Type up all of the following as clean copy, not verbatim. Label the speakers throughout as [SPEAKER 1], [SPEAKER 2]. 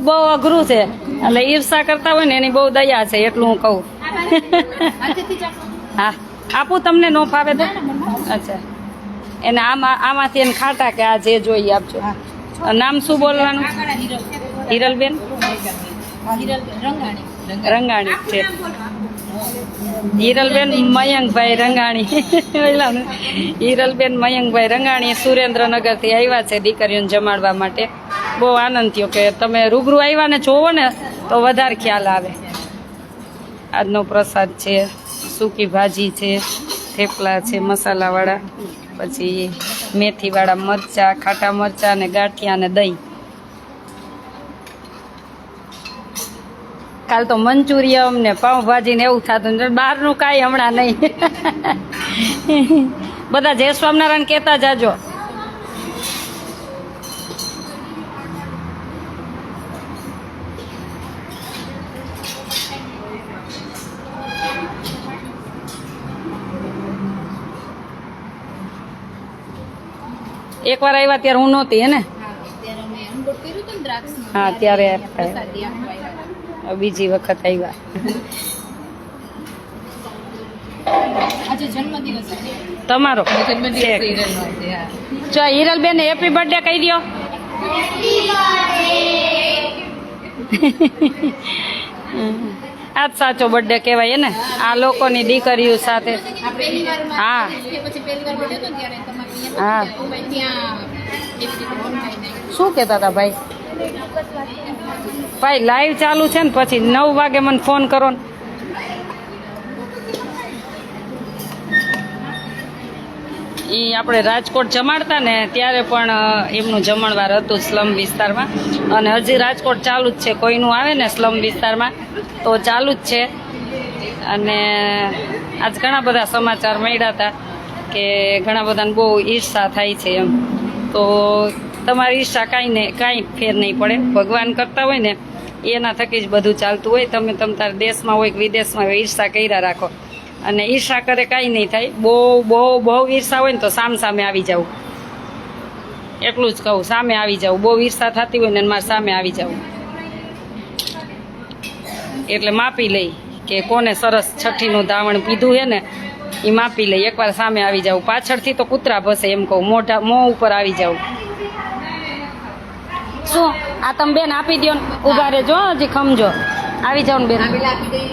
[SPEAKER 1] બહુ અઘરું છે એટલે ઈર્ષા કરતા હોય ને એની બહુ દયા છે એટલું હું કહું. હા આપું તમને નો ફાવે તો અચ્છા એને આમાંથી એને ખાટા કે આ જે જોઈએ આપજો. નામ શું બોલવાનું? હિરલબેન રંગાણી છે. હિરલબેન મયંકભાઈ રંગાણી હિરલબેન મયંકભાઈ રંગાણી સુરેન્દ્રનગરથી આવ્યા છે દીકરીઓને જમાડવા માટે. બહુ આનંદ થયો કે તમે રૂબરૂ આવ્યા ને જોવો ને તો વધારે ખ્યાલ આવે. આજનો પ્રસાદ છે, સૂકી ભાજી છે, થેપલા છે મસાલાવાળા, પછી મેથીવાળા મરચાં, ખાટા મરચાં ને ગાંઠિયા ને દહીં. કાલ તો મંચુરિયમ ને પાઉંભાજી ને એવું થતું ને બહારનું કાંઈ હમણાં નહીં. બધા જય સ્વામિનારાયણ કહેતા જાજો. એકવાર આવ્યા ત્યારે હું નહોતી હે ને? હા ત્યારે બીજી વખત આવ્યા. તમારો જો હિરલબેન હેપી બર્થડે કહી દો. આ જ સાચો બર્થડે કહેવાય ને આ લોકોની દીકરીઓ સાથે. હા હા શું કહેતા હતા ભાઈ? ભાઈ લાઈવ ચાલુ છે ને પછી 9 વાગે મને ફોન કરો ને. એ આપણે રાજકોટ જમાડતા ને ત્યારે પણ એમનું જમણવાર હતું સ્લમ વિસ્તારમાં અને હજી રાજકોટ ચાલુ જ છે. કોઈનું આવે ને સ્લમ વિસ્તારમાં તો ચાલુ જ છે. અને આજ ઘણા બધા સમાચાર મળ્યા હતા કે ઘણા બધાને બહુ ઈર્ષા થાય છે એમ. તો તમારી ઈર્ષા કાંઈ ફેર નહીં પડે. ભગવાન કરતા હોય ને એના થકી જ બધું ચાલતું હોય. તમે તારા દેશમાં હોય કે વિદેશમાં હોય ઈર્ષા કર્યા રાખો અને ઈર્ષા કરે કાંઈ નહીં થાય. બહુ ઈર્ષા હોય ને તો સામે આવી જવું. એટલું જ કહું, સામે આવી જવું. બહુ ઈર્ષા થતી હોય ને મારે સામે આવી જવું. એટલે માપી લઈ કે કોને સરસ છઠ્ઠીનું ધાવણ પીધું છે ને એ માપી લઈ. એકવાર સામે આવી જાવ. પાછળથી તો કૂતરા ભસે એમ કહું. મોં ઉપર આવી જાવ. શું આ તમે બેન આપી દો ને? ઉભા રહેજો હજી ખમજો. આવી જાવ ને બેન.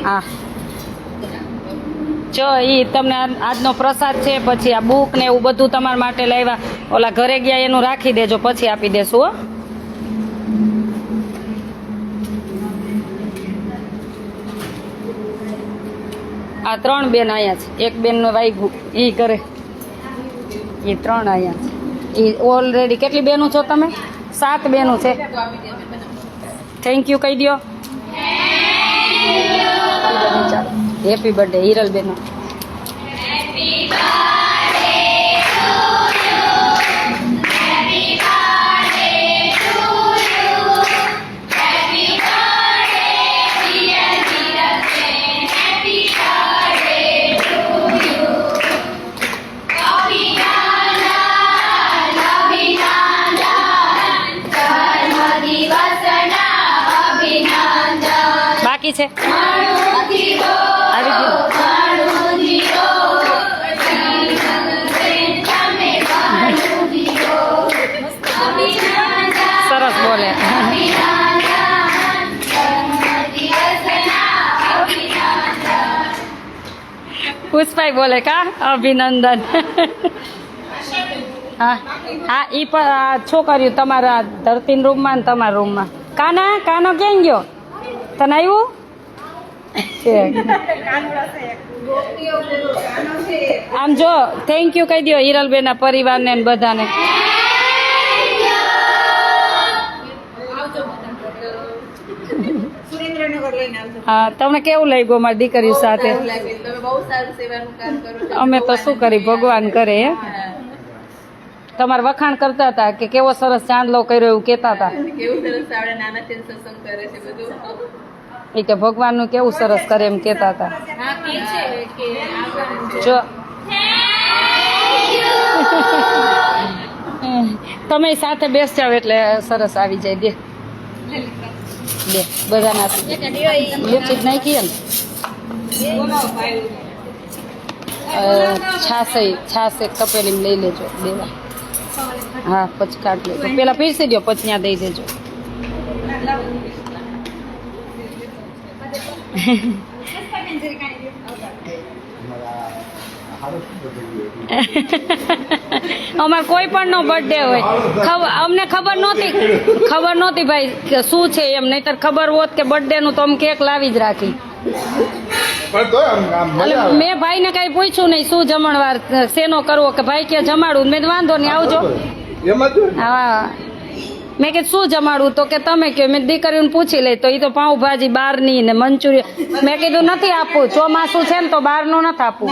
[SPEAKER 1] હા જો એ તમને આજનો પ્રસાદ છે. પછી આ બુક ને એવું બધું તમારા માટે લાવ્યા. ઓલા ઘરે ગયા એનું રાખી દેજો પછી આપી દેશું હો. આ 3 બેન અહીંયા છે. એક બેનનું વાગ્યું એ કરે. એ 3 અહીંયા છે. એ ઓલરેડી કેટલી બેનું છો તમે? 7 બેનું છે. થેન્ક યુ કહી દો. Happy birthday Hiralben. બાકી છે સરસ બોલે. પુષ્પાઈ બોલે કા અભિનંદન. હા હા એ પણ છોકરીઓ તમારા ધરતી રૂમમાં ને તમારા રૂમમાં. કાનો ક્યાં ગયો? તને આવ્યું? આમ જો થેન્ક યુ કહી દો હિરલબેનના પરિવારને ને બધાને. હા તમને કેવું લાગ્યું મારી દીકરી સાથે? અમે તો શું કરી ભગવાન કરે. તમારે વખાણ કરતા હતા કે કેવો સરસ ચાંદલો કર્યો એવું કહેતા હતા. એ કે ભગવાનનું કેવું સરસ કરે એમ કહેતા હતા. જો તમે સાથે બેસ જાવ એટલે સરસ આવી જાય. દે બે બધા નાખી લિક્વિડ નાખીએ ને છાસ એક તપેલી લઈ લેજો દેવા. હા પછી કાઢ લેજો પેલા પીરસી દો પછી ત્યાં દઈ દેજો. અમાર કોઈ પણ નો બર્થડે હોય અમને ખબર નહોતી ભાઈ કે શું છે એમ, નહીતર ખબર હોત કે બર્થડે નું તો અમે કેક લાવી જ રાખી. મેં ભાઈ ને કઈ પૂછ્યું નહીં શું જમણવાર શેનો કરવો, કે ભાઈ કે જમાડું. મેં વાંધો નહીં આવજો. હા મેં કીધું શું જમાડવું, તો કે તમે કહો. મેં દીકરીઓને પૂછી લઈ તો એ તો પાઉંભાજી બહારની ને મંચુરિયન. મેં કીધું નથી આપવું, ચોમાસું છે ને તો બહારનું નથી આપવું.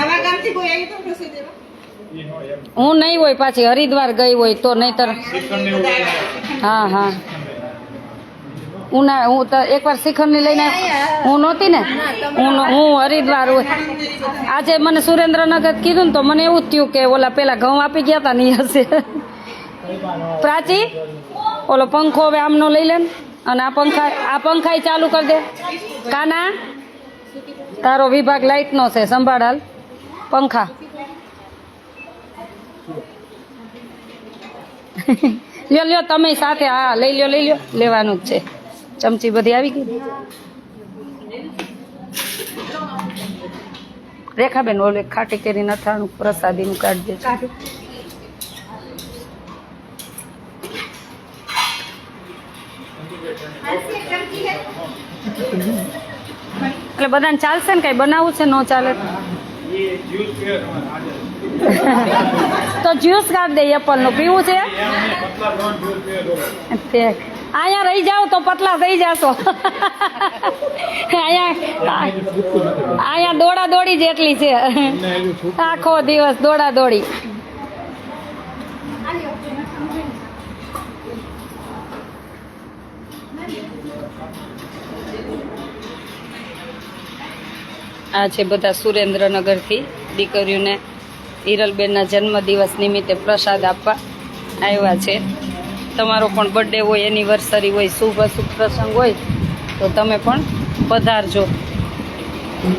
[SPEAKER 1] હું નહીં હોય પાછી હરિદ્વાર ગઈ હોય તો, નહીતર હા હું તો એકવાર શ્રીખંડની લઈને હું નહોતી ને, હું હરિદ્વાર હોય. આજે મને સુરેન્દ્રનગર કીધું ને તો મને એવું જ થયું કે ઓલા પેલા ઘઉં આપી ગયા હતા નહીં હશે. પ્રાચી ઓલો પંખો હવે આમનો લઈ લે અને આ પંખા ચાલુ કરી દે. કાના તારો વિભાગ લાઈટનો છે, સંભાળ હાલ. પંખા લ્યો તમે સાથે. હા લઈ લ્યો લેવાનું જ છે. ચમચી બધી આવી ગઈ. રેખાબેન ઓલે ખાટી કેરી નથાણું પ્રસાદીનું કાઢ દેજો. એટલે બધાને ચાલશે ને? કઈ બનાવવું છે? ન ચાલે તો જ્યુસ કાઢ દે. એપલ નું પીવું છે? અહીંયા રહી જાવ તો પતલા થઈ જાશો. અહીંયા દોડા દોડી જેટલી છે. આખો દિવસ દોડા દોડી. આ છે બધા સુરેન્દ્રનગરથી દીકરીઓને હિરલબેનના જન્મદિવસ નિમિત્તે પ્રસાદ આપવા આવ્યા છે. તમારો પણ બર્થડે હોય, એનિવર્સરી હોય, શુભ અશુભ પ્રસંગ હોય તો તમે પણ પધારજો.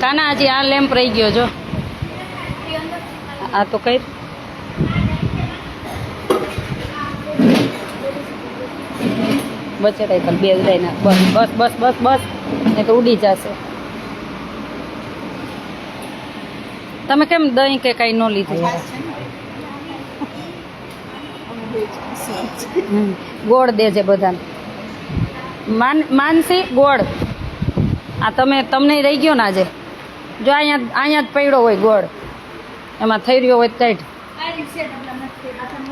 [SPEAKER 1] કાના હજી આ લેમ્પ રહી ગયો જો. આ તો કઈ બચે કઈ બે જાય ના. બસ બસ બસ બસ એ તો ઉડી જશે. તમે કેમ દહીં કે કઈ ન લીધું? ગોળ દેજે બધાને. માનસી ગોળ. આ તમને રહી ગયો ને આજે. જો અહીંયા જ પડ્યો હોય ગોળ, એમાં થઈ રહ્યો હોય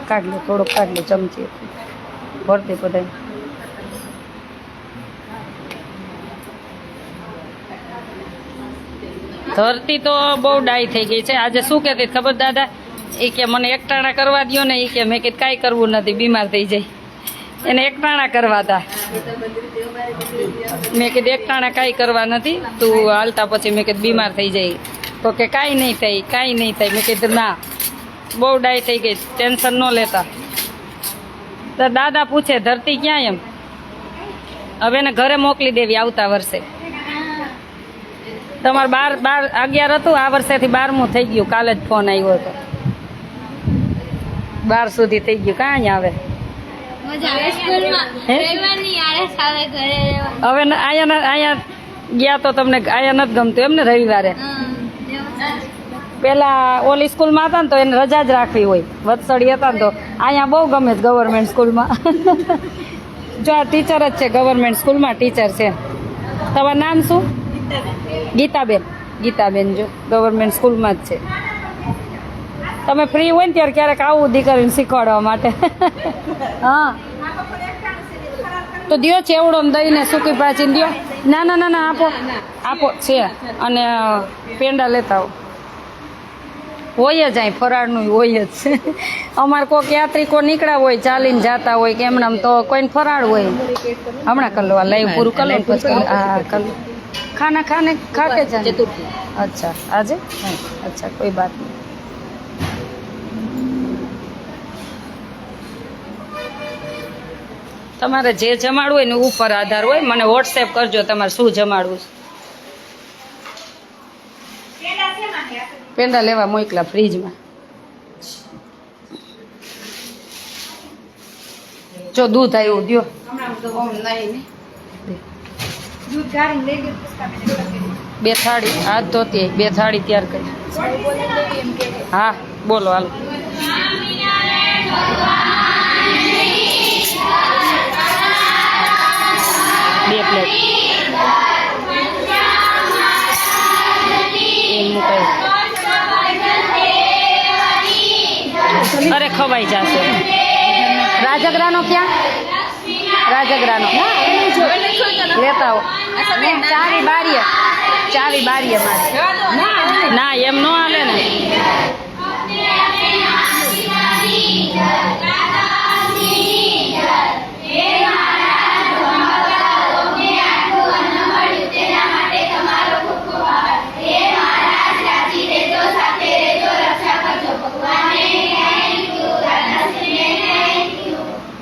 [SPEAKER 1] કાઢ લે થોડોક કાઢ લે ચમચી ભરતી બધા. ધરતી તો બહુ ડાય થઈ ગઈ છે. આજે શું કહેતી ખબર દાદા? એ કે મને એકટાણા કરવા દો ને. એ કે મેં કીધું કાંઈ કરવું નથી, બીમાર થઈ જાય. એને એકટાણા કરવા હતા. મેં કીધું એકટાણા કાંઈ કરવા નથી, તું હાલતા પછી મેં કીધું બીમાર થઈ જાય. તો કે કાંઈ નહીં થાય. મેં કીધું ના, બહુ ડાય થઈ ગઈ, ટેન્શન ન લેતા. તો દાદા પૂછે ધરતી ક્યાં એમ. હવે એને ઘરે મોકલી દેવી આવતા વર્ષે. તમારે 11 હતું, આ વર્ષેથી 12મું થઈ ગયું. કાલે જ ફોન આવ્યો હતો. 12 સુધી થઈ ગયું. કાં આવે હવે અહીંયા ગયા તો તમને અહીંયા નથી ગમતું એમ ને? રવિવારે પેલા ઓલી સ્કૂલમાં હતા ને તો એને રજા જ રાખવી હોય. વત્સળી હતા ને તો અહીંયા બહુ ગમે છે ગવર્મેન્ટ સ્કૂલમાં. જો આ ટીચર જ છે, ગવર્મેન્ટ સ્કૂલમાં ટીચર છે. તમારું નામ શું? ગીતાબેન જો ગવર્મેન્ટ સ્કૂલમાં જ છે. તમે ફ્રી હોય ને ત્યારે ક્યારેક આવું દીકરીને શીખવાડવા માટે. હા તો દ્યો ચેવડો દઈને સૂકી પ્રાચીન દ્યો. ના આપો છે. અને પેંડા લેતા આવો. હોય જ અહીં ફરાળનું હોય જ છે. અમારે કોઈક યાત્રિકો નીકળ્યા હોય, ચાલીને જતા હોય કે એમને તો કોઈને ફરાળ હોય. હમણાં કરી લો, લાઈવ પૂરું કરી લો પછી. હા कर लो. खाना खा के जाना चतुर्थी. अच्छा आज अच्छा कोई बात नहीं. તમારે જે જમાડવું હોય ને ઉપર આધાર હોય. મને વોટ્સએપ કરજો તમારે શું જમાડવું છે. પેંડા લેવા મોકલા ફ્રીજમાં. જો દૂધ આવ્યું દ્યો. બે થાળી હાથ ધોતી 2 થાળી તૈયાર કરી. હા બોલો હાલો. 2 પ્લેટ એમ મુકાય. અરે ખવાઈ જશે. રાજગરાનો ક્યાં? રાજગરાનો લેતા આવો. ચાવી બારીએ મારે. ના એમ નો હાલે ને.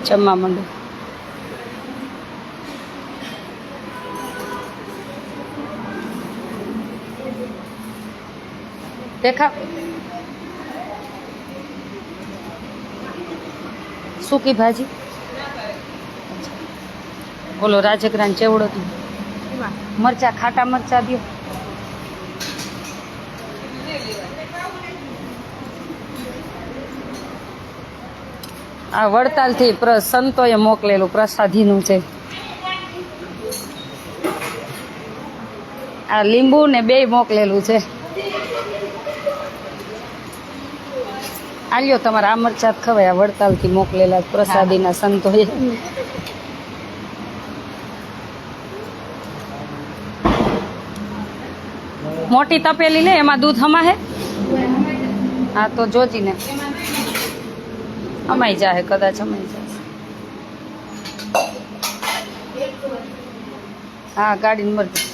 [SPEAKER 1] જમવા માંડો. દેખા સૂકી ભાજી. બોલો રાજગરાન ચેવડો તું. મરચા ખાટા મરચા દો. આ વડતાલથી સંતોએ મોકલેલું પ્રસાદીનું છે. આ લીંબુ ને 2 મોકલેલું છે. આલ્યો તમારે આ મરચાં ખવાય. આ વડતાલથી મોકલેલા પ્રસાદીના સંતોએ. મોટી તપેલી ને એમાં દૂધ હમાહે. હા તો જોજી ને અમાઈ જાહે, કદાચ અમાઈ જશે. હા ગાડીને મરજી.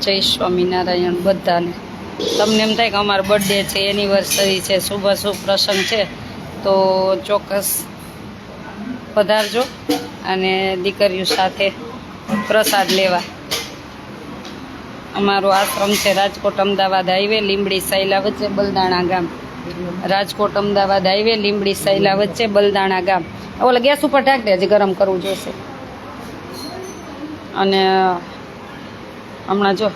[SPEAKER 1] જય સ્વામિનારાયણ બધાને. તમને એમ થાય કે અમારો બર્થડે છે, એનિવર્સરી છે, શુભ પ્રસંગ છે, તો ચોક્કસ પધારજો અને દીકરીઓ સાથે પ્રસાદ લેવા. અમારો આશ્રમ છે રાજકોટ અમદાવાદ હાઈવે, લીંબડી સૈલા વચ્ચે બલદાણા ગામ. રાજકોટ અમદાવાદ હાઈવે, લીંબડી સૈલા વચ્ચે બલદાણા ગામ. ઓલા ગેસ ઉપર ઢાંક દે, હજી ગરમ કરવું જોશે. અને હમણાં જો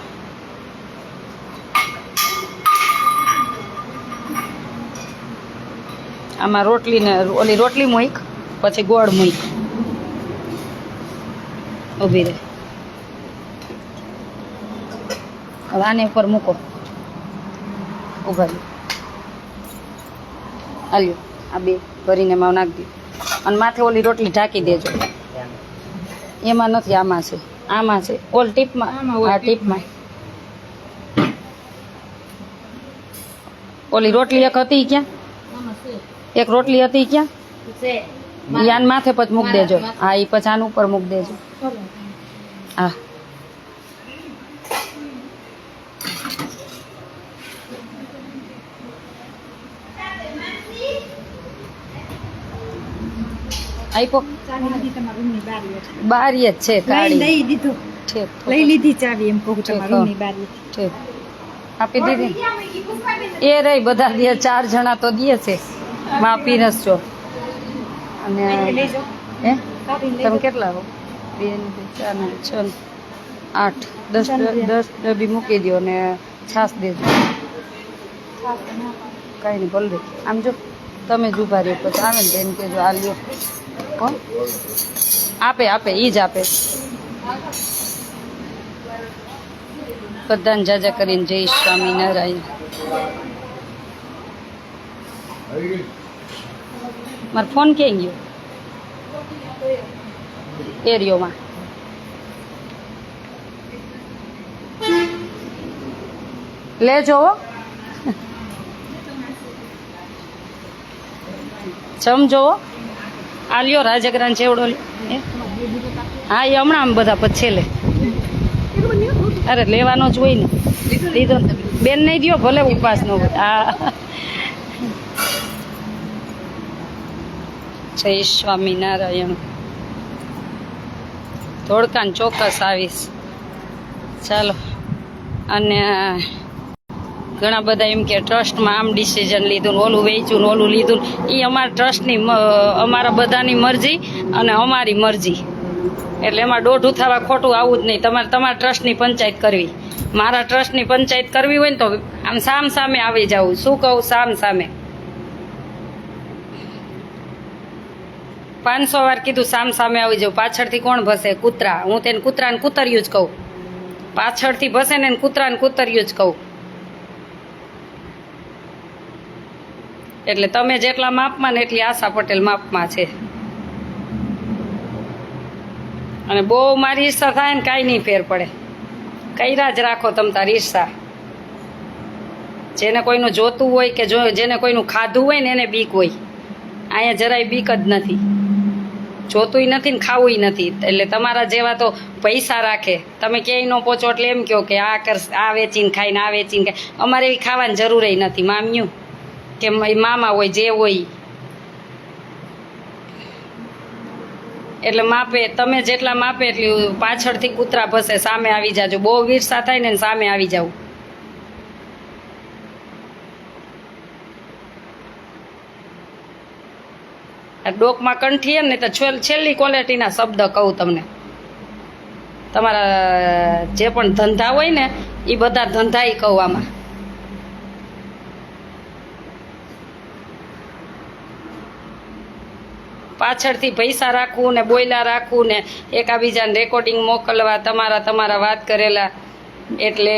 [SPEAKER 1] આમાં રોટલી ને ઓલી રોટલી મૂક, પછી ગોળ મૂક. ઊભી રહે. હવે આને ઉપર મૂકો. ઉભા રહ્યો. હાલ્યો આ 2 ભરીને માં નાખી દો. અને માથે ઓલી રોટલી ઢાંકી દેજો. એમાં નથી, આમાં છે. આમાં છે ઓલ ટીપમાં. આ ટીપમાં ઓલી રોટલી એક હતી ક્યાં? એક રોટલી હતી ક્યાં? યાન માથે પછી મૂક દેજો. હા એ પછી આન ઉપર મૂક દેજો. હા આઈપો. બારી જ છે કાળી. લઈ દીધું. ઠીક લઈ લીધી ચાવી. એમ કહું તમારા રૂમની બારી. ઠીક આપી દીધી. એ રહી બધા દે. 4 જણા તો દે છે. માં પીરસ છો. અને હે તમે કેટલા હો? 2 4 6 8 10 ડબ્બી મૂકી દો ને છાશ દેજો. કાંઈ નહીં ભલે. આમ જો તમે જ ઉભા રહ્યો પછી આવે ને એને કહેજો આ લ્યો. કોણ આપે? ઈ જ આપે. બધાને જાજા કરીને જય સ્વામિનારાયણ. મારો ફોન ક્યાં ગયો? એરિયોમાં. લેજો સમજો. આ લ્યો રાજગરાન ચેવડો. હા એ હમણાં આમ બધા પછી છેલ્લે. અરે લેવાનો જ હોય ને. લીધો બેન નહીં દો ભલે ઉપાસ ન હોય. હા જય સ્વામિનારાયણ. ધોળકાન ચોક્કસ આવીશ. ચાલો. અને ઘણા બધા એમ કે ટ્રસ્ટમાં આમ ડિસિઝન લીધું ને ઓલું વેચ્યું ને ઓલું લીધું, એ અમારા ટ્રસ્ટની અમારા બધાની મરજી અને અમારી મરજી. એટલે એમાં દોઢું થવા ખોટું આવું જ નહીં. તમારા ટ્રસ્ટની પંચાયત કરવી, મારા ટ્રસ્ટની પંચાયત કરવી હોય ને તો આમ સામ સામે આવી જવું. શું કહું? સામ સામે 500 વાર કીધું સામ સામે આવી જાવ. પાછળથી કોણ ભસે? કૂતરા. હું તેને કૂતરાને કૂતર્યું જ કહું. પાછળથી ભસે ને કૂતરાને કૂતર્યું જ કહું. એટલે તમે જેટલા માપમાં ને એટલી આશા પટેલ માપમાં છે. અને બહુ મારી ઈર્ષા થાય ને કાંઈ નહીં ફેર પડે. કર્યા જ રાખો તમ તારી ઈર્ષા. જેને કોઈનું જોતું હોય કે જેને કોઈનું ખાધું હોય ને એને બીક હોય. અહીંયા જરાય બીક જ નથી. જોતુંય નથી ને ખાવુંય નથી. એટલે તમારા જેવા તો પૈસા રાખે. તમે ક્યાંય ન પહોંચો એટલે એમ કહો કે આ વેચીને ખાઈને આ વેચીને ખાય. અમારે એવી ખાવાની જરૂર નથી. મામ્યું કે મામા હોય જે હોય. એટલે માપે, તમે જેટલા માપે એટલી પાછળથી કૂતરા ભસે. સામે આવી જાજો. બહુ ઈર્ષા થાય ને સામે આવી જાવ. ડોકમાં કંઠીએ ને તો છેલ્લી ક્વોલિટીના શબ્દ કહું તમને. તમારા જે પણ ધંધા હોય ને એ બધા ધંધા કહું આમાં. પાછળથી પૈસા રાખવું ને બોયલા રાખવું ને એકાબીજાને રેકોર્ડિંગ મોકલવા તમારા વાત કરેલા. એટલે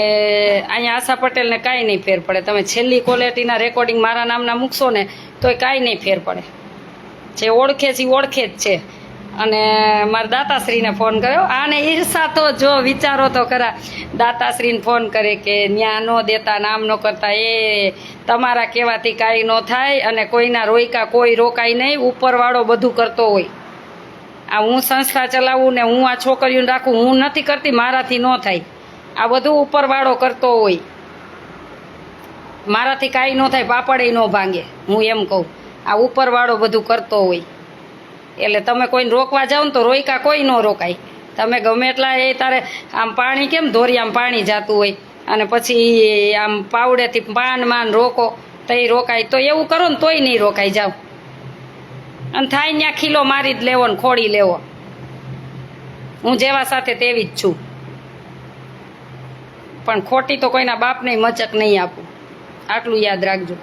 [SPEAKER 1] અહીંયા આશા પટેલને કાંઈ નહીં ફેર પડે. તમે છેલ્લી ક્વોલિટીના રેકોર્ડિંગ મારા નામના મૂકશો ને તોય કાંઈ નહીં ફેર પડે. જે ઓળખે છે એ ઓળખે જ છે. અને મારા દાતાશ્રીને ફોન કર્યો. આને ઈર્ષા તો જો વિચારો તો ખરા. દાતાશ્રીને ફોન કરે કે ન્યા ન દેતા નામ ન કરતા. એ તમારા કહેવાથી કાંઈ ન થાય અને કોઈના રોયકા કોઈ રોકાય નહીં. ઉપરવાળો બધું કરતો હોય. આ હું સંસ્થા ચલાવું ને હું આ છોકરીઓને રાખું, હું નથી કરતી, મારાથી ન થાય. આ બધું ઉપરવાળો કરતો હોય. મારાથી કાંઈ ન થાય, પાપડે ન ભાંગે. હું એમ કહું, આ ઉપરવાળો બધું કરતો હોય. એટલે તમે કોઈને રોકવા જાઓ ને તો રોયકા કોઈ ન રોકાય. તમે ગમે એટલા એ તારે આમ પાણી કેમ ધોરિયામાં પાણી જાતું હોય અને પછી આમ પાવડેથી માન રોકો તો એ રોકાય. તો એવું કરો ને તોય નહીં રોકાય. જાઓ અને થાય ત્યાં ખીલો મારી જ લેવો ને ખોડી લેવો. હું જેવા સાથે તેવી જ છું. પણ ખોટી તો કોઈના બાપને મચક નહીં આપું. આટલું યાદ રાખજો.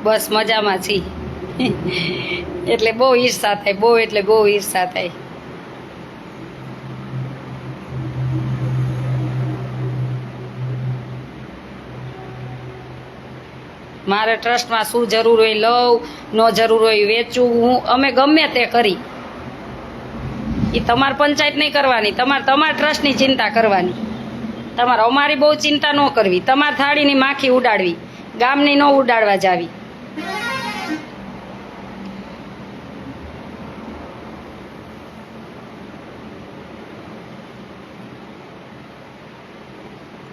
[SPEAKER 1] બસ મજામાં છી. એટલે બહુ ઈર્ષા થાય. બહુ એટલે બહુ ઈર્ષા થાય. મારે ટ્રસ્ટમાં શું જરૂર હોય લઉં, ન જરૂર હોય વેચવું. અમે ગમે તે કરી. એ તમારે પંચાયત નહીં કરવાની. તમારા ટ્રસ્ટની ચિંતા કરવાની. તમારે અમારી બહુ ચિંતા ન કરવી. તમારે થાળીની માખી ઉડાડવી, ગામની ન ઉડાડવા જાવી.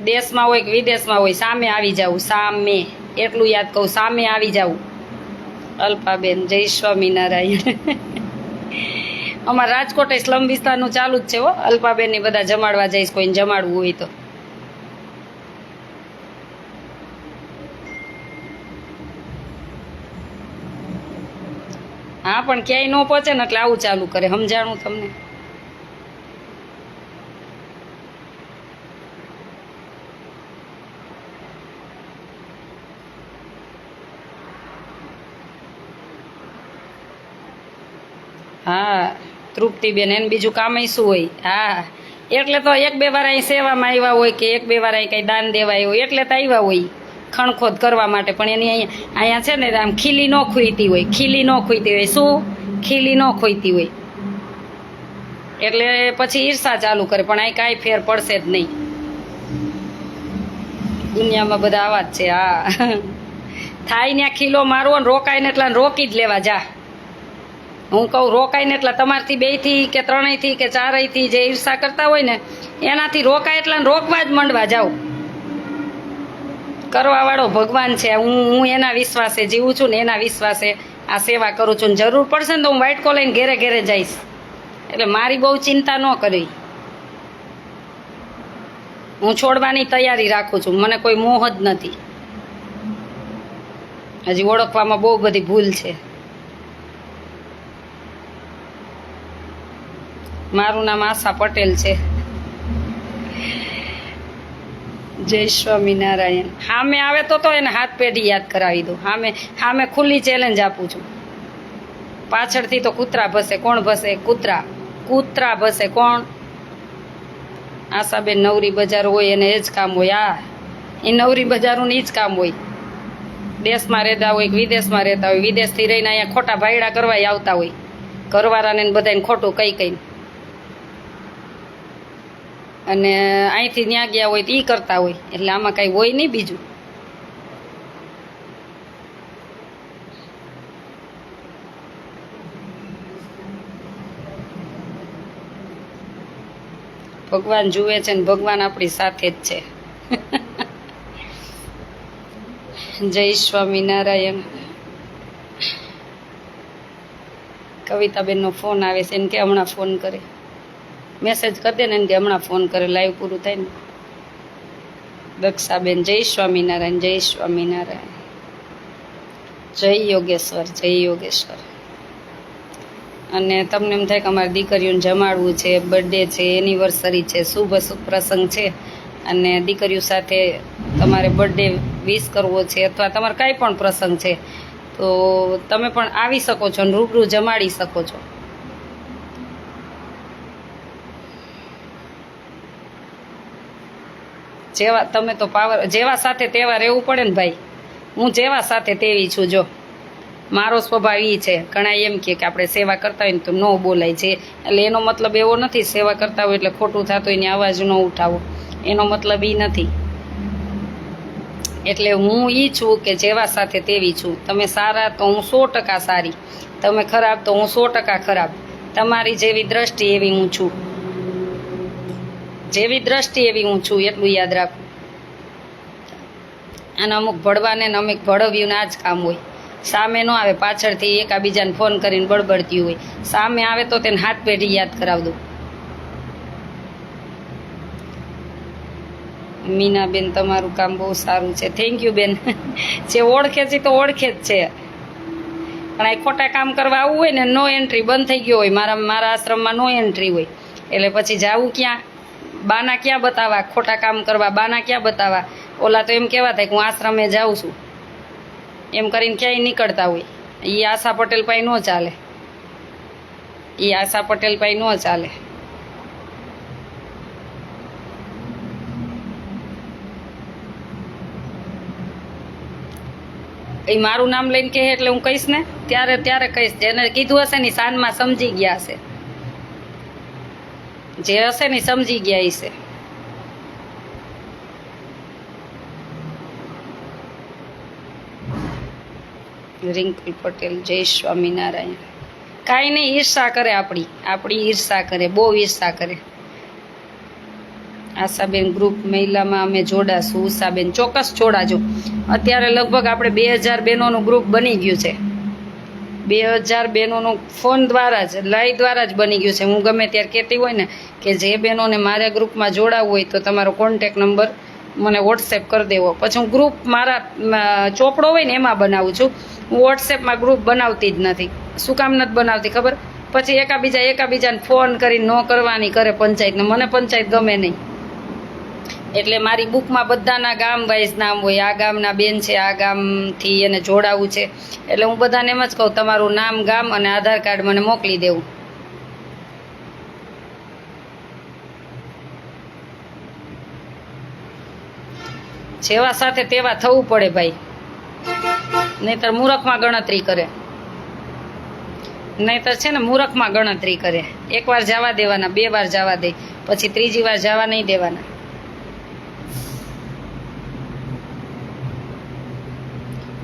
[SPEAKER 1] દેશમાં હોય કે વિદેશમાં હોય સામે આવી જવું. સામે એટલું યાદ કહું, સામે આવી જવું. અલ્પાબેન જય સ્વામિનારાયણ. અમારા રાજકોટ સ્લમ વિસ્તારનું ચાલુ જ છે હો. અલ્પાબેનની બધા જમાડવા જઈશ કોઈને જમાડવું હોય તો. હા પણ ક્યાંય ન પહોંચે ને એટલે આવું ચાલુ કરે. સમજાણું તમને? હા તૃપ્તિબેન, એને બીજું કામ શું હોય? હા એટલે તો 1-2 વાર અહીં સેવામાં આવ્યા હોય કે 1-2 વાર અહીં કંઈ દાન દેવાય હોય એટલે તો આવ્યા હોય ખણખોદ કરવા માટે. પણ એની અહીંયા છે ને આમ ખીલી ન ખુઈતી હોય. ખીલી ન ખુઈતી હોય. શું? ખીલી ન ખુઈતી હોય. એટલે પછી ઈર્ષા ચાલુ કરે. પણ અહીં કાંઈ ફેર પડશે જ નહીં. દુનિયામાં બધા આવા જ છે. હા થાય ત્યાં ખીલો મારવો ને રોકાય ને એટલા રોકી જ લેવા. જા હું કહું રોકાય ને એટલા. તમારથી 2થી કે 3થી કે 4થી જે ઈર્ષા કરતા હોય ને એનાથી રોકાય એટલા રોકવા જ માંડવા જાઓ. કરવાવાળો ભગવાન છે. હું એના વિશ્વાસે જીવું છું ને એના વિશ્વાસે આ સેવા કરું છું. ને જરૂર પડશે ને તો હું વ્હાઈટ કોલર લઈને ઘેરે ઘેરે જઈશ. એટલે મારી બહુ ચિંતા ન કરવી. હું છોડવાની તૈયારી રાખું છું. મને કોઈ મોહ જ નથી. હજી ઓળખવામાં બહુ બધી ભૂલ છે. મારું નામ આશા પટેલ છે. જય સ્વામિનારાયણ. સામે આવે તો એને હાથ પેઢી યાદ કરાવી દો. સામે ખુલ્લી ચેલેન્જ આપું છું. પાછળથી તો કૂતરા ભસે. કોણ ભસે? કૂતરા ભસે. કોણ? આશાબેન નવરી બજાર હોય એને એ જ કામ હોય. એ નવરી બજારોનું એ જ કામ હોય. દેશમાં રહેતા હોય કે વિદેશમાં રહેતા હોય, વિદેશથી રહીને અહીંયા ખોટા ભાયડા કરવા આવતા હોય. ઘરવાળાને બધાને ખોટું કઈ અને અહીંથી ત્યાં ગયા હોય તો એ કરતા હોય. એટલે આમાં કાંઈ હોય નહીં બીજું. ભગવાન જુએ છે ને ભગવાન આપણી સાથે જ છે. જય સ્વામિનારાયણ. કવિતાબેનનો ફોન આવે છે એને કે હમણાં ફોન કરે. મેસેજ કરી દે ને એને કે હમણાં ફોન કરે. લાઈવ પૂરું થાય ને. દક્ષાબેન જય સ્વામિનારાયણ. જય સ્વામિનારાયણ. જય યોગેશ્વર. જય યોગેશ્વર. અને તમને એમ થાય કે અમારી દીકરીઓને જમાડવું છે, બર્થડે છે, એનિવર્સરી છે, શુભ પ્રસંગ છે અને દીકરીઓ સાથે તમારે બર્થડે વિશ કરવો છે અથવા તમારે કાંઈ પણ પ્રસંગ છે તો તમે પણ આવી શકો છો અને રૂબરૂ જમાડી શકો છો. જેવા તમે તો પાવર, જેવા સાથે તેવા રહેવું પડે ને ભાઈ. હું જેવા સાથે તેવી છું. જો મારો સ્વભાવ એ છે. ઘણા એમ કે આપણે સેવા કરતા હોય ને તો ન બોલાય છે. એટલે એનો મતલબ એવો નથી સેવા કરતા હોય એટલે ખોટું થતું હોય ને અવાજ ન ઉઠાવો. એનો મતલબ એ નથી. એટલે હું એ છું કે જેવા સાથે તેવી છું. તમે સારા તો હું 100% સારી, તમે ખરાબ તો હું 100% ખરાબ. તમારી જેવી દ્રષ્ટિ એવી હું છું. જેવી દ્રષ્ટિ એવી હું છું, એટલું યાદ રાખો. અને અમુક ભળવાને ને અમુક ભળવ્યું ને આ જ કામ હોય. સામે ન આવે, પાછળથી એકાબીજાને ફોન કરીને બળબડતી હોય. સામે આવે તો તેને હાથ પેઢી યાદ કરાવ દો. મીનાબેન તમારું કામ બહુ સારું છે. થેન્ક યુ બેન. જે ઓળખે છે તો ઓળખે જ છે. પણ આ ખોટા કામ કરવા આવવું હોય ને નો એન્ટ્રી બંધ થઈ ગયો હોય. મારા આશ્રમમાં નો એન્ટ્રી હોય. એટલે પછી જાવું ક્યાં? બાના ક્યાં બતાવવા? ખોટા કામ કરવા બાના ક્યાં બતાવવા? ઓલા તો એમ કહેવા થાય કે હું આશ્રમે જાઉં છું એમ કરીને ક્યાંય નીકળતા હોય. એ આશા પટેલ પાસે ન ચાલે. એ આશા પટેલ પાસે ન ચાલે. એ મારું નામ લઈને કહે એટલે હું કહીશ ને ત્યારે કહીશ. જેને કીધું હશે ને સાંજમાં સમજી ગયા હશે. જે હશે ને સમજી ગયા હશે. રિંકલ પટેલ જય સ્વામિનારાયણ. કાંઈ નહીં, ઈર્ષા કરે આપણી ઈર્ષા કરે, બહુ ઈર્ષા કરે. આશાબેન ગ્રુપ મહિલામાં અમે જોડાશું. ઉષાબેન ચોક્કસ જોડાજો. અત્યારે લગભગ આપણે 2000 બહેનોનું ગ્રુપ બની ગયું છે. 2000 બહેનોનું ફોન દ્વારા જ, લાઈવ દ્વારા જ બની ગયું છે. હું ગમે ત્યારે કહેતી હોય ને કે જે બહેનોને મારા ગ્રુપમાં જોડાવવું હોય તો તમારો કોન્ટેક નંબર મને વોટ્સએપ કરી દેવો. પછી હું ગ્રુપ મારા ચોપડો હોય ને એમાં બનાવું છું. હું વોટ્સએપમાં ગ્રુપ બનાવતી જ નથી. શું કામ નથી બનાવતી ખબર? પછી એકાબીજાને ફોન કરીને ન કરવાની કરે પંચાયતને. મને પંચાયત ગમે નહીં. એટલે મારી બુકમાં બધાના ગામ વાઇઝ નામ હોય. આ ગામના બેન છે, આ ગામથી એને જોડાવું છે. એટલે હું બધાને એમ જ કહું તમારું નામ, ગામ અને આધાર કાર્ડ મને મોકલી દેવું. જેવા સાથે તેવા થવું પડે ભાઈ. નહીતર મૂરખમાં ગણતરી કરે. નહીતર છે ને મૂરખમાં ગણતરી કરે. એકવાર જવા દેવાના, 2 વાર જવા દે, પછી 3જી વાર જવા નહીં દેવાના.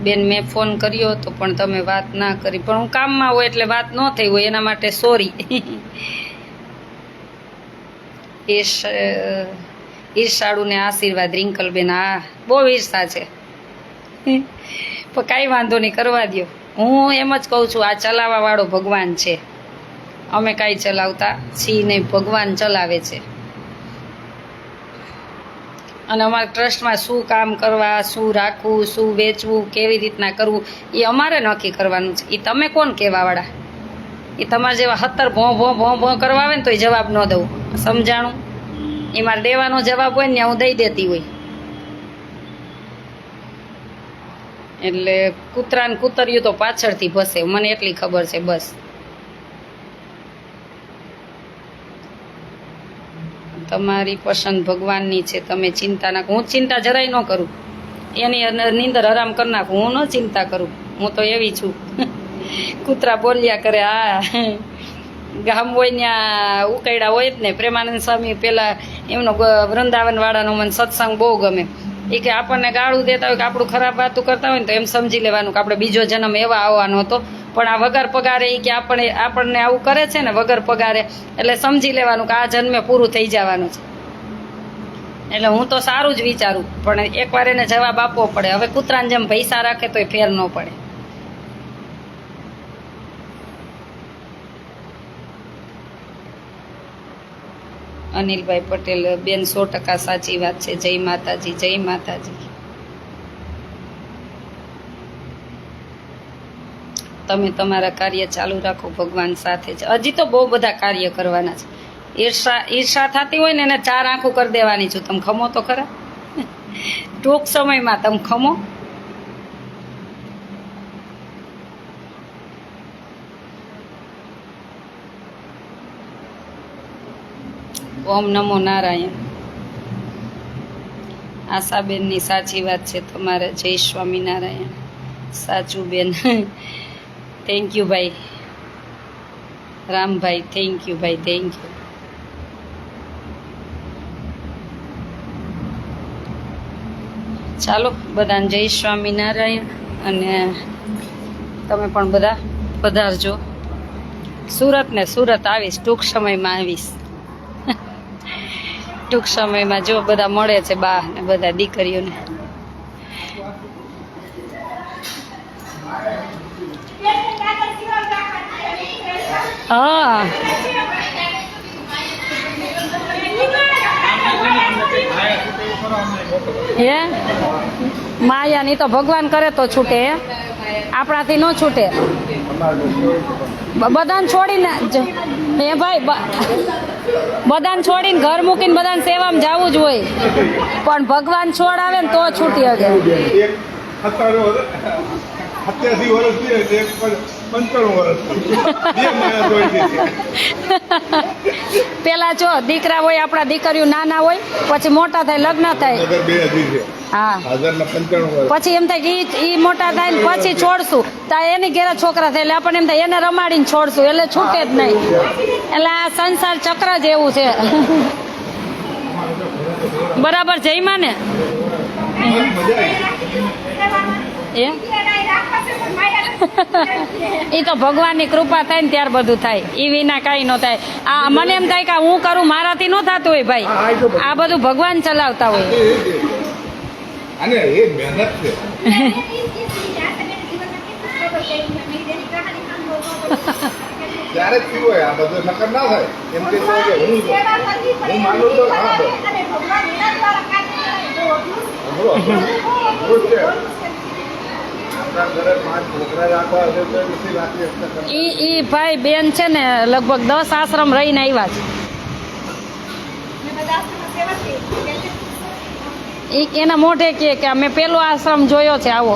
[SPEAKER 1] બેન મેં ફોન કર્યો હતો પણ તમે વાત ના કરી. પણ હું કામમાં હોય એટલે વાત ન થઈ હોય એના માટે સોરી. ઈર્ષાળુને આશીર્વાદ. રિંકલબેન હા બહુ ઈર્ષા છે. પણ કાંઈ વાંધો નહીં, કરવા દ્યો. હું એમ જ કહું છું, આ ચલાવવા વાળો ભગવાન છે, અમે કાંઈ ચલાવતા છીએ નહીં, ભગવાન ચલાવે છે. અને અમારા ટ્રસ્ટમાં શું કામ કરવા, શું રાખવું, શું વેચવું, કેવી રીતના કરવું, એ અમારે નક્કી કરવાનું છે. એ તમે કોણ કહેવાવાળા? એ તમારા જેવા 17 ભોં કરવા આવે ને તો એ જવાબ ન દઉં, સમજાણું? એ મારે દેવાનો જવાબ હોય ને હું દઈ દેતી હોય. એટલે કૂતરાને કૂતર્યું તો પાછળથી ભસે, મને એટલી ખબર છે બસ. તમારી પસંદ ભગવાનની છે, તમે ચિંતા ના કરો. હું ચિંતા જરાય ન કરું, એની નીંદર આરામ કરી નાખું, હું ન ચિંતા કરું. હું તો એવી છું. કૂતરા બોલ્યા કરે, હા ગામ હોય ત્યાં ઉકેડા હોય જ ને. પ્રેમાનંદ સ્વામી પેલા એમનો વૃંદાવન વાળાનો મને સત્સંગ બહુ ગમે. એ કે આપણને ગાળું દેતા હોય કે આપણું ખરાબ વાતું કરતા હોય ને તો એમ સમજી લેવાનું કે આપણે બીજો જન્મ એવા આવવાનો હતો. પણ આ વગર પગારે એ કે આપણને આવું કરે છે ને વગર પગારે, એટલે સમજી લેવાનું કે આ જન્મે પૂરું થઈ જવાનું છે. એટલે હું તો સારું જ વિચારું, પણ એકવાર એને જવાબ આપવો પડે. હવે કૂતરાને જેમ પૈસા રાખે તો ફેર ન પડે. અનિલભાઈ પટેલ બેન 100% સાચી વાત છે. જય માતાજી, જય માતાજી. તમે તમારા કાર્ય ચાલુ રાખો, ભગવાન સાથે છે. હજી તો બહુ બધા કાર્ય કરવાના છે. ઈર્ષા થતી હોય ને એને 4 આંખું કરી દેવાની છું. તમે ખમો તો ખરા, ટૂંક સમયમાં તમે ખમો. ઓમ નમો નારાયણ. આશાબેનની સાચી વાત છે તમારે. જય સ્વામિનારાયણ. સાચું બેન. થેન્ક યુ ભાઈ રામભાઈ, થેન્ક યુ ભાઈ, થેન્ક યુ. ચાલો બધાને જય સ્વામિનારાયણ. અને તમે પણ બધા પધારજો. સુરત ને સુરત આવીશ, ટૂંક સમયમાં આવીશ. ટૂંક સમયમાં જો બધા મળે છે, બા ને બધા દીકરીઓને. હા હે માયાની તો ભગવાન કરે તો છૂટે, આપણાથી ન છૂટે. બધાને છોડીને હે ભાઈ, બધાને છોડીને ઘર મૂકીને બધાને સેવામાં જવું જ હોય, પણ ભગવાન છોડાવે ને તો છૂટી શકે.
[SPEAKER 2] 87 વર્ષથી 55 વર્ષ
[SPEAKER 1] પેલા જો દીકરા હોય, આપણા દીકરીઓ નાના હોય, પછી મોટા થાય, લગ્ન થાય, હા પછી એમ થાય કે ઈ મોટા થાય ને પછી છોડશું, તો એની ઘેરે છોકરા થાય એટલે આપણને એમ થાય એને રમાડીને છોડશું, એટલે છૂટે જ નહીં. એટલે આ સંસાર ચક્ર જ એવું છે. બરાબર જઈમાં ને એ તો ભગવાનની કૃપા થાય ને ત્યાર બધું થાય, એ વિના કાંઈ ન થાય. આ મને એમ થાય કે હું કરું મારાથી ન થતું હોય ભાઈ, આ બધું ભગવાન ચલાવતા હોય.
[SPEAKER 2] અને એ મહેનત છે. ત્યારે જ થયું હોય, આ બધું નકર ના થાય. એમ કે હું માનું તો
[SPEAKER 1] ઈ ભાઈ બેન છે ને લગભગ 10 આશ્રમ રહીને આવ્યા છે. એના મોઢે કે અમે પેલો આશ્રમ જોયો છે આવો.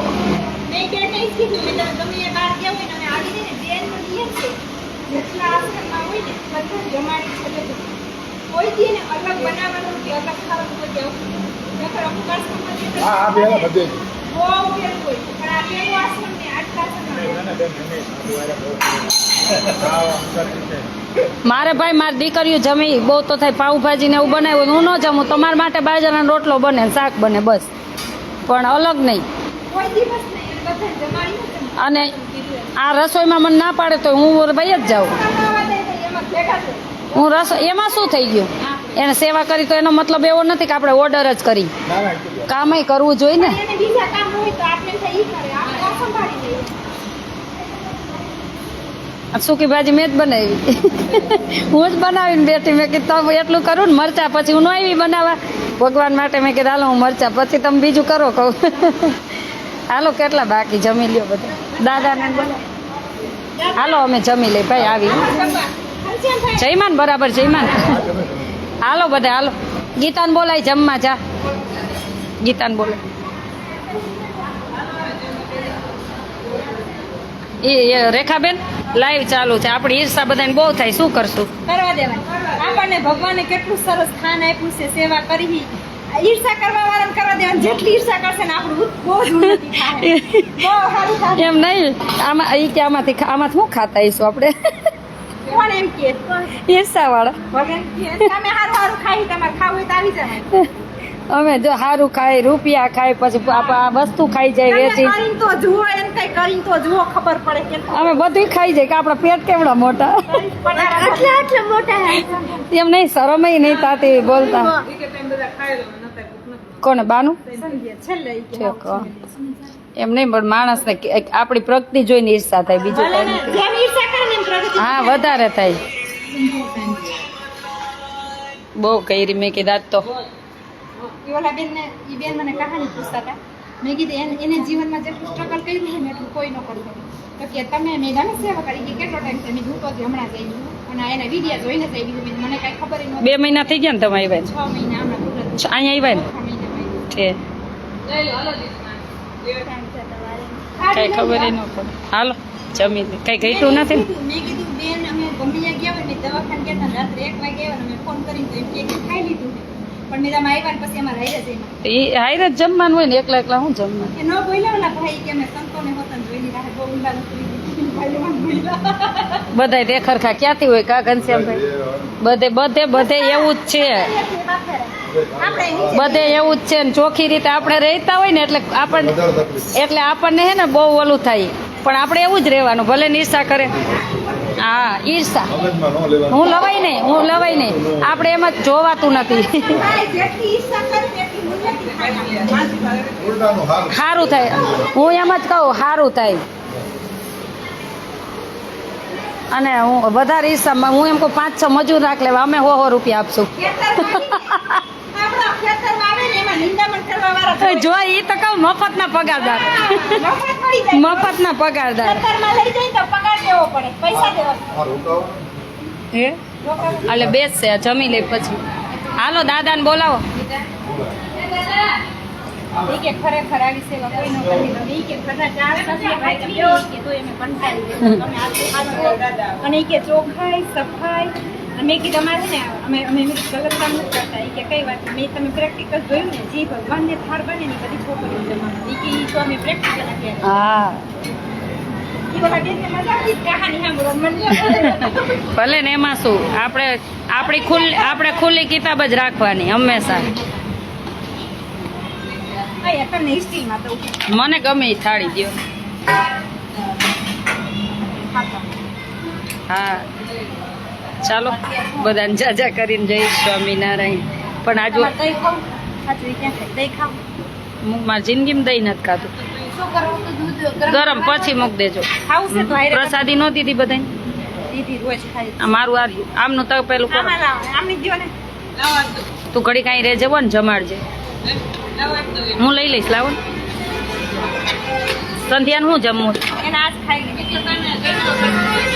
[SPEAKER 1] મારે ભાઈ મારી દીકરીઓ જમી બહુ તો થાય, પાઉંભાજી ને એવું બનાવ્યું હું ન જમું, તમારા માટે બાજરાનો રોટલો બને, શાક બને, બસ, પણ અલગ નહીં. અને આ રસોઈમાં મને ના પાડે તો હું ભાઈ જ જાઉં. હું એમાં શું થઈ ગયું, એને સેવા કરી તો એનો મતલબ એવો નથી કે આપણે ઓર્ડર જ કરી, કામ કરવું જોઈએ ને. સૂકી ભાજી મેં જ બનાવી. હું જ બનાવીને બેઠી. મેં કીધું તમે એટલું કરું ને મરચા, પછી હું ન આવી બનાવવા ભગવાન માટે. મેં કીધું હાલો હું મરચા, પછી તમે બીજું કરો કહું. હાલો કેટલા બાકી જમી લ્યો બધા. દાદાને બોલો હાલો અમે જમી લઈ ભાઈ. આવી જયમાન બરાબર જયમાન. હાલો બધા હાલો. ગીતાને બોલાય જમવા જા. ગીતાને બોલાય. એ રેખાબેન લાઈવ ચાલુ છે. આપણી ઈર્ષા બધાને બહુ થાય, શું કરશું?
[SPEAKER 3] કરવા દેવાય. આપણને ભગવાને કેટલું સરસ સ્થાન આપ્યું છે, સેવા કરી. ઈર્ષા કરવા વાળાને કરવા દેવાનું. જેટલી ઈર્ષા કરશે ને આપણું બહુ જ ઉન્નતિ થાય. બહુ સારું થાય.
[SPEAKER 1] એમ નહીં, આમાં ઈ કે આમાંથી શું ખાતા આવીશું આપણે?
[SPEAKER 3] કોણ એમ કે
[SPEAKER 1] ઈર્ષા વાળા
[SPEAKER 3] ભગવાન કે તમે હારું હારું ખાઈ, તમારે ખાવું હોય તો આવી જાય.
[SPEAKER 1] અમે જો સારું ખાય, રૂપિયા ખાય, પછી આ વસ્તુ ખાઈ જાય
[SPEAKER 3] તમે
[SPEAKER 1] વેચી.
[SPEAKER 3] કરીને તો જુઓ, એમ કઈ કરીને તો જુઓ, ખબર પડે કે
[SPEAKER 1] અમે બધું ખાઈ જાય કે આપણા પેટ કેવડા મોટા.
[SPEAKER 3] આટલા મોટા
[SPEAKER 1] એમ નહીં, શરમય નહીં તાતી બોલતા. કોને બાનું
[SPEAKER 3] છેલ્લે
[SPEAKER 1] ઠીક. એમ નહીં, પણ માણસને આપણી પ્રગતિ જોઈને ઈર્ષા થાય, બીજું કઈ નથી.
[SPEAKER 3] જેમ ઈર્ષા કરે ને એમ પ્રગતિ.
[SPEAKER 1] હા વધારે થાય. બહુ કરી મેં કીધા તો
[SPEAKER 3] ઓલા બેનને ઈ બેન મને કહાની પૂછતા હતા. મેં કીધું એને જીવનમાં જેટલું સ્ટ્રગલ કર્યું છે ને એટલું કોઈ ન કરતો. તો કે તમે મેદાની સેવા કરી કે કેટલો ટાઈમ છે? મેં હું તો હમણાં જઈ ગયું અને એના વિડીયો જોઈને જઈ ગયું. મને કાંઈ ખબર નહોતી.
[SPEAKER 1] 2 મહિના થઈ ગયા ને તમે આવ્યા?
[SPEAKER 3] 6 મહિના હમણાં પૂરા
[SPEAKER 1] અહીંયા આવ્યા ને?
[SPEAKER 3] 6 મહિના
[SPEAKER 1] છે કઈ ખબર ન પડે. હાલો જમી લે. કઈ ઘટ્યું નથી ને?
[SPEAKER 3] મેં કીધું બેન અમે ગંભીયા ગયા હોય ને દવાખાને ગયા હતા રાત્રે 1 વાગે આવ્યા ને મેં ફોન કરીને તો એમ કે ખાઈ લીધું ને. પણ મેં તમે આવ્યા ને પછી અમારે હાઈરે જઈને
[SPEAKER 1] એ હાઈરે જ જમવાનું હોય ને, એકલા એકલા હું જમવાનું?
[SPEAKER 3] એ ન બોલ્યા ઓલા ભાઈ કે અમે સંતોને હોતન જોઈને રાહે બહુ ઊંડા ઉતરી ગઈ. ભાઈ મને બોલ્યા
[SPEAKER 1] બધા તે ખરખા ક્યાંથી હોય કા ઘનશ્યામભાઈ? બધે એવું જ છે. બધે એવું જ છે ને. ચોખ્ખી રીતે આપણે રહેતા હોય ને એટલે આપણને હે ને બહુ ઓલું થાય. પણ આપણે એવું જ રહેવાનું, ભલે ને ઈર્ષા કરે. હા ઈર્ષા હું લવાય નહીં. આપણે એમ જ જોવાતું નથી.
[SPEAKER 3] જેટલી ઈચ્છા કરે એટલી ઉન્નતિ થાય.
[SPEAKER 2] ઉલટાનું હાલ.
[SPEAKER 1] સારું થાય. હું એમ જ કહું સારું થાય. અને હું વધારે ઈર્ષામાં હું એમ કહું 5-6 મજૂર રાખ લેવા, અમે 100 રૂપિયા આપશું.
[SPEAKER 3] આપણા ખેતરમાં આવે ને એમાં નિંદામણ કરવા વાળા
[SPEAKER 1] જો ઈ તો કહું મફતના પગારદાર.
[SPEAKER 3] મફત મળી જાય.
[SPEAKER 1] મફતના પગારદાર.
[SPEAKER 3] ખેતરમાં લઈ જાય તો પગાર દેવો પડે, પૈસા દેવા પડે.
[SPEAKER 2] આ રોકાવો.
[SPEAKER 1] હે એટલે બેસશે જમી લે પછી. હાલો દાદાને બોલાવો.
[SPEAKER 3] ઈ કે ખરેખર આવી સેવા કોઈ ન કરી. ઈ કે બધા 4 સભ્ય ભાઈ કે ઈ કે તો એમે કંટાળી ગયા. તમે આટલું સારું કરો. અને ઈ કે ચોખાઈ સફાઈ. અને મેં કીધું અમારે ને અમે ગલત કામ નથી કરતા. ઈ કે કઈ વાત? મેં તમે પ્રેક્ટિકલ જોયું ને, જે ભગવાનને થાળ બને ને બધી છોકરીઓ જમાડે. ઈ કે ઈ તો અમે પ્રેક્ટિકલ નથી.
[SPEAKER 1] હા
[SPEAKER 3] ઈ બોલા બેનને મજા આવી કહાની સાંભળવા મને.
[SPEAKER 1] ભલે ને એમાં શું, આપણે ખુલ્લી કિતાબ જ રાખવાની હંમેશા.
[SPEAKER 3] અહીંયા તમને હિસ્ટ્રીમાં તો
[SPEAKER 1] મને ગમે એ થાળી દ્યો. હા ચાલો બધાને જાજા કરીને જય સ્વામિનારાયણ. પણ આજુ
[SPEAKER 3] દહીં ખાવ સાચું ક્યાં થાય? દહીં ખાવ
[SPEAKER 1] મારી જિંદગીમાં દહીં નથી ખાતું.
[SPEAKER 3] શું કરવું? તો દૂધ
[SPEAKER 1] ગરમ પછી મૂક દેજો.
[SPEAKER 3] ખાવું છે તો હારે
[SPEAKER 1] પ્રસાદી નો દીધી બધાને.
[SPEAKER 3] દીદી રોજ ખાઈ.
[SPEAKER 1] આ મારું આ આમનું તક પેલું કરો.
[SPEAKER 3] આમાં લાવો, આમની દ્યો ને.
[SPEAKER 1] તું ઘડી કાંઈ રહેજે હો ને જમાડજે. હું લઈ લઈશ. લાવો ને સંધ્યાને હું જમવું.
[SPEAKER 3] એને આજ ખાઈ લીધી.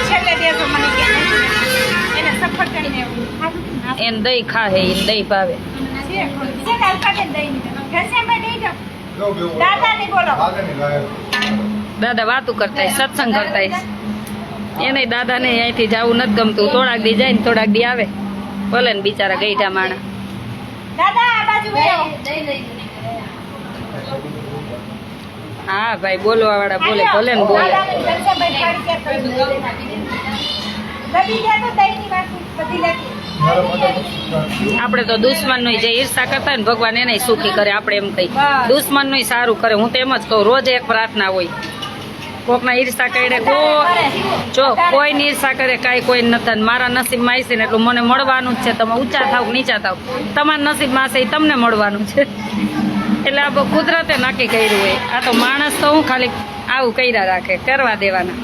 [SPEAKER 3] છેલ્લે દેજો મને કે એને સફરજન ને ખાધું હતું ને.
[SPEAKER 1] એને દહીં ખાહે, એને દહીં ભાવે.
[SPEAKER 3] છે કાલ કાઢે દહીં ની. ઘનશ્યામભાઈ દઈ જાઓ.
[SPEAKER 2] જો બેવું.
[SPEAKER 3] દાદાને બોલો.
[SPEAKER 2] દાદાની ગાય.
[SPEAKER 1] દાદા વાતું કરતા હોય, સત્સંગ કરતા હોય. એને દાદાને અહીંથી જવું નથી ગમતું. થોડાક દી જાય ને થોડાક દી આવે. ભલે ને બિચારા ગઈઢા માણા.
[SPEAKER 3] દાદા આ બાજુ આવો.
[SPEAKER 1] હા ભાઈ બોલવા વાળા બોલે, ભલે ને બોલે.
[SPEAKER 3] દાદાને ઘનશ્યામભાઈ પાડી કે દબી ગયા તો દહીંની વાટકી બધી લેતી.
[SPEAKER 2] મારા માટે
[SPEAKER 1] આપણે તો દુશ્મનનું જે ઈર્ષા કરતા હોય ને ભગવાન એને સુખી કરે. આપણે એમ કહી દુશ્મનનું સારું કરે. હું તો એમ જ કહું, રોજ એક પ્રાર્થના હોય. કોકના ઈર્ષા કરે કોઈની ઈર્ષા કરે કાંઈ કોઈ નથી. મારા નસીબમાં આવી છે ને એટલું મને મળવાનું જ છે. તમે ઊંચા થાવ કે નીચા થાવ, તમારા નસીબમાં હશે એ તમને મળવાનું છે. એટલે આ કુદરતે નક્કી કર્યું હોય. આ તો માણસ તો હું ખાલી આવું કર્યા રાખે, કરવા દેવાના.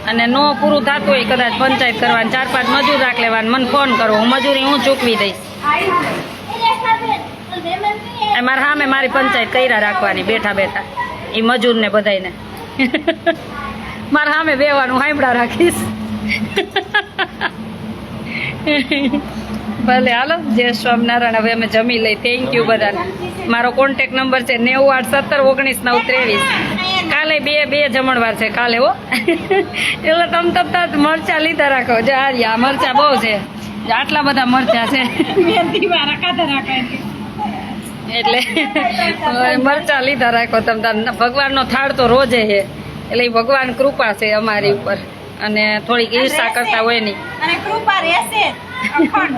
[SPEAKER 1] અને નો પૂરું થતું હોય કદાચ પંચાયત કરવાની 4-5 મજૂર રાખ લેવાનું, મને ફોન કરો, હું મજૂરી હું ચૂકવી દઈશ. મારા સામે મારી પંચાયત કર્યા રાખવાની બેઠા બેઠા એ મજૂરને બધાયને મારા સામે બેવાનું હાંભળા રાખીશ. ભલે હાલો, જય સ્વામિનારાયણ. હવે અમે જમી લઈ. થેન્ક યુ બધાને. મારો કોન્ટેક નંબર છે 98 17 19 9 23. કાલે બે જમણવાર છે કાલે હો. એટલે તમે તો મરચા લીધા રાખો. જો આ મરચા બહુ છે, આટલા બધા મરચા છે એટલે મરચા લીધા રાખો તમે તાર. ભગવાનનો થાળ તો રોજે છે, એટલે ઈ ભગવાન કૃપા છે અમારી ઉપર, અને થોડીક ઈર્ષા કરતા હોય નહીં.
[SPEAKER 3] અને કૃપા રહેશે અખંડ.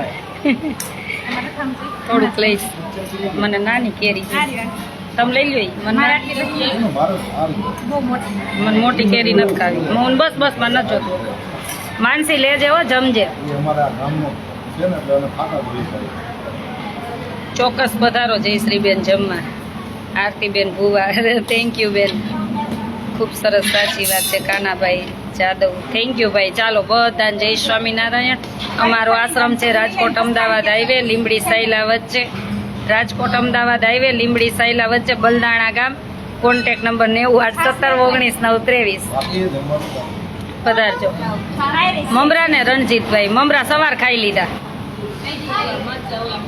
[SPEAKER 1] થોડુંક લઈશ. મને નાની કેરી છે, તમે લઈ લ્યો ઈ. મને મોટી કેરી નથી ખાવી. હું બસ મને નથી જોતું. માનસી લેજે હો, જમજે. ચોક્કસ પધારો જયશ્રીબેન જમવા. આરતીબેન ભુવા, થેન્ક યુ બેન, ખૂબ સરસ, સાચી વાત છે. કાનાભાઈ જાદવ, થેન્ક યુ ભાઈ. ચાલો બધાને જય સ્વામિનારાયણ. અમારો આશ્રમ છે રાજકોટ અમદાવાદ હાઈવે, લીંબડી સાયલા વચ્ચે. રાજકોટ અમદાવાદ હાઈવે, લીંબડી સાયલા વચ્ચે, બલદાણા ગામ. Contact number 98 17 19 9 23. પધારજો. મમરા ને રણજીતભાઈ, મમરા સવાર ખાઈ લીધા.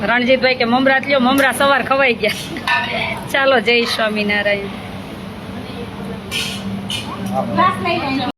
[SPEAKER 1] રણજીતભાઈ કે મમરા લ્યો, મમરા સવાર ખવાઈ ગયા. ચાલો જય સ્વામિનારાયણ.